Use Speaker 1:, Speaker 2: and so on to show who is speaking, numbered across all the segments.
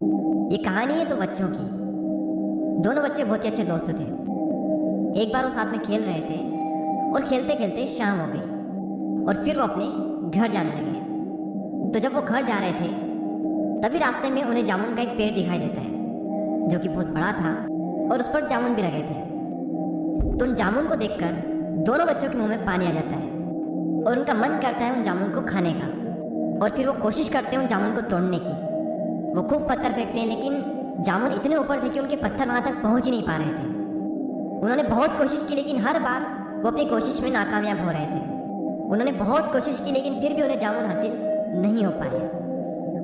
Speaker 1: ये कहानी है दो बच्चों की। दोनों बच्चे बहुत ही अच्छे दोस्त थे। एक बार वो साथ में खेल रहे थे और खेलते खेलते शाम हो गई और फिर वो अपने घर जाने लगे। तो जब वो घर जा रहे थे तभी रास्ते में उन्हें जामुन का एक पेड़ दिखाई देता है जो कि बहुत बड़ा था और उस पर जामुन भी लगे थे। तो उन जामुन को देखकर दोनों बच्चों के मुंह में पानी आ जाता है और उनका मन करता है उन जामुन को खाने का। और फिर वो कोशिश करते हैं उन जामुन को तोड़ने की। वो खूब पत्थर फेंकते हैं लेकिन जामुन इतने ऊपर थे कि उनके पत्थर वहां तक पहुंच ही नहीं पा रहे थे। उन्होंने बहुत कोशिश की लेकिन हर बार वो अपनी कोशिश में नाकामयाब हो रहे थे। उन्होंने बहुत कोशिश की लेकिन फिर भी उन्हें जामुन हासिल नहीं हो पाए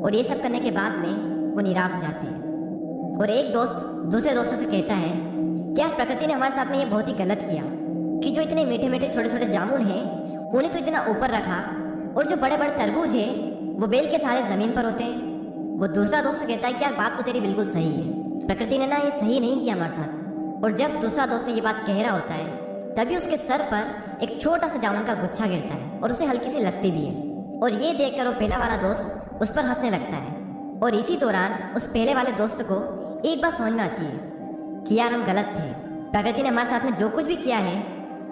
Speaker 1: और ये सब करने के बाद में वो निराश हो जाते हैं। और एक दोस्त दूसरे दोस्तों से कहता है कि यार प्रकृति ने हमारे साथ में ये बहुत ही गलत किया कि जो इतने मीठे मीठे छोटे छोटे जामुन हैं उन्हें तो इतना ऊपर रखा और जो बड़े बड़े तरबूज है वो बेल के सहारे ज़मीन पर होते हैं। वो दूसरा दोस्त कहता है कि यार बात तो तेरी बिल्कुल सही है, प्रकृति ने ना ये सही नहीं किया हमारे साथ। और जब दूसरा दोस्त ये बात कह रहा होता है तभी उसके सर पर एक छोटा सा जामुन का गुच्छा गिरता है और उसे हल्की सी लगती भी है। और ये देखकर वो पहला वाला दोस्त उस पर हंसने लगता है। और इसी दौरान उस पहले वाले दोस्त को एक बात समझ में आती है कि यार हम गलत थे, प्रकृति ने हमारे साथ में जो कुछ भी किया है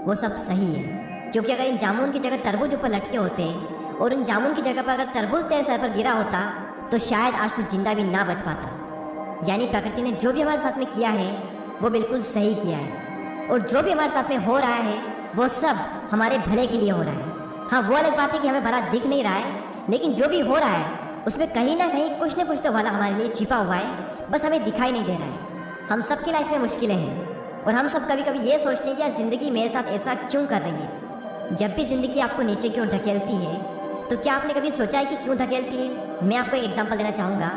Speaker 1: वो सब सही है। क्योंकि अगर इन जामुन की जगह तरबूज ऊपर लटके होते और इन जामुन की जगह पर अगर तरबूज तेरे सर पर गिरा होता तो शायद आज तू जिंदा भी ना बच पाता। यानी प्रकृति ने जो भी हमारे साथ में किया है वो बिल्कुल सही किया है और जो भी हमारे साथ में हो रहा है वो सब हमारे भले के लिए हो रहा है। हाँ, वो अलग बात है कि हमें भला दिख नहीं रहा है लेकिन जो भी हो रहा है उसमें कहीं ना कहीं कुछ न कुछ तो भला हमारे लिए छिपा हुआ है, बस हमें दिखाई नहीं दे रहा है। हम सबकी लाइफ में मुश्किलें हैं और हम सब कभी कभी ये सोचते हैं कि यार ज़िंदगी मेरे साथ ऐसा क्यों कर रही है। जब भी ज़िंदगी आपको नीचे की ओर धकेलती है तो क्या आपने कभी सोचा है कि क्यों धकेलती है? मैं आपको एक एग्जांपल देना चाहूँगा।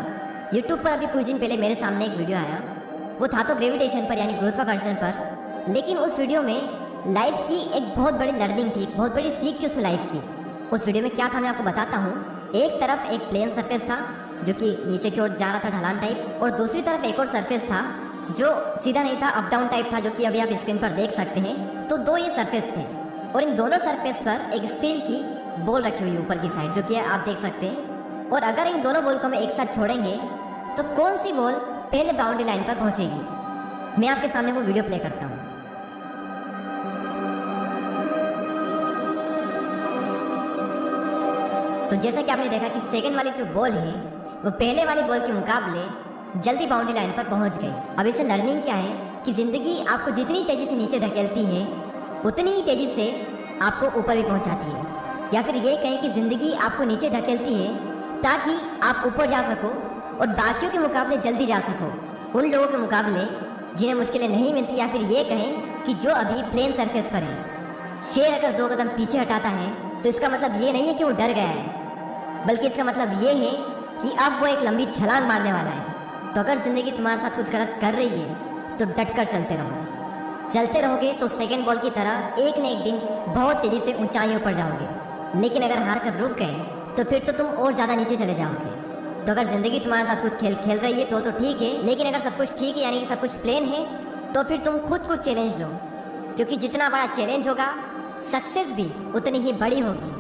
Speaker 1: यूट्यूब पर अभी कुछ दिन पहले मेरे सामने एक वीडियो आया, वो था तो ग्रेविटेशन पर यानी गुरुत्वाकर्षण पर, लेकिन उस वीडियो में लाइफ की एक बहुत बड़ी लर्निंग थी, बहुत बड़ी सीख थी उसमें लाइफ की। उस वीडियो में क्या था मैं आपको बताता हूँ। एक तरफ एक प्लेन सरफेस था जो कि नीचे की ओर जा रहा था ढलान टाइप, और दूसरी तरफ एक और सरफेस था जो सीधा नहीं था, अप डाउन टाइप था, जो कि अभी आप स्क्रीन पर देख सकते हैं। तो दो ये सरफेस थे और इन दोनों सरफेस पर एक स्टील की बॉल रखी हुई ऊपर की साइड, जो कि आप देख सकते हैं। और अगर इन दोनों बॉल को हम एक साथ छोड़ेंगे तो कौन सी बॉल पहले बाउंड्री लाइन पर पहुंचेगी? मैं आपके सामने वो वीडियो प्ले करता हूं। तो जैसा कि आपने देखा कि सेकंड वाली जो बॉल है वो पहले वाली बॉल के मुकाबले जल्दी बाउंड्री लाइन पर पहुंच गई। अब इससे लर्निंग क्या है कि ज़िंदगी आपको जितनी तेज़ी से नीचे धकेलती है उतनी ही तेज़ी से आपको ऊपर भी पहुंचाती है। या फिर ये कहें कि ज़िंदगी आपको नीचे धकेलती है ताकि आप ऊपर जा सको और बाकियों के मुकाबले जल्दी जा सको, उन लोगों के मुकाबले जिन्हें मुश्किलें नहीं मिलती। या फिर ये कहें कि जो अभी प्लेन सरफेस पर है। शेर अगर 2 कदम पीछे हटाता है तो इसका मतलब ये नहीं है कि वो डर गया है, बल्कि इसका मतलब ये है कि अब वो एक लंबी छलांग मारने वाला है। तो अगर ज़िंदगी तुम्हारे साथ कुछ गलत कर रही है तो डट कर चलते रहो। चलते रहोगे तो सेकेंड बॉल की तरह एक न एक दिन बहुत तेज़ी से ऊंचाइयों पर जाओगे। लेकिन अगर हार कर रुक गए तो फिर तो तुम और ज़्यादा नीचे चले जाओगे। तो अगर ज़िंदगी तुम्हारे साथ कुछ खेल रही है तो ठीक है, लेकिन अगर सब कुछ ठीक है यानी कि सब कुछ प्लेन है तो फिर तुम खुद कुछ चैलेंज लो, क्योंकि जितना बड़ा चैलेंज होगा सक्सेस भी उतनी ही बड़ी होगी।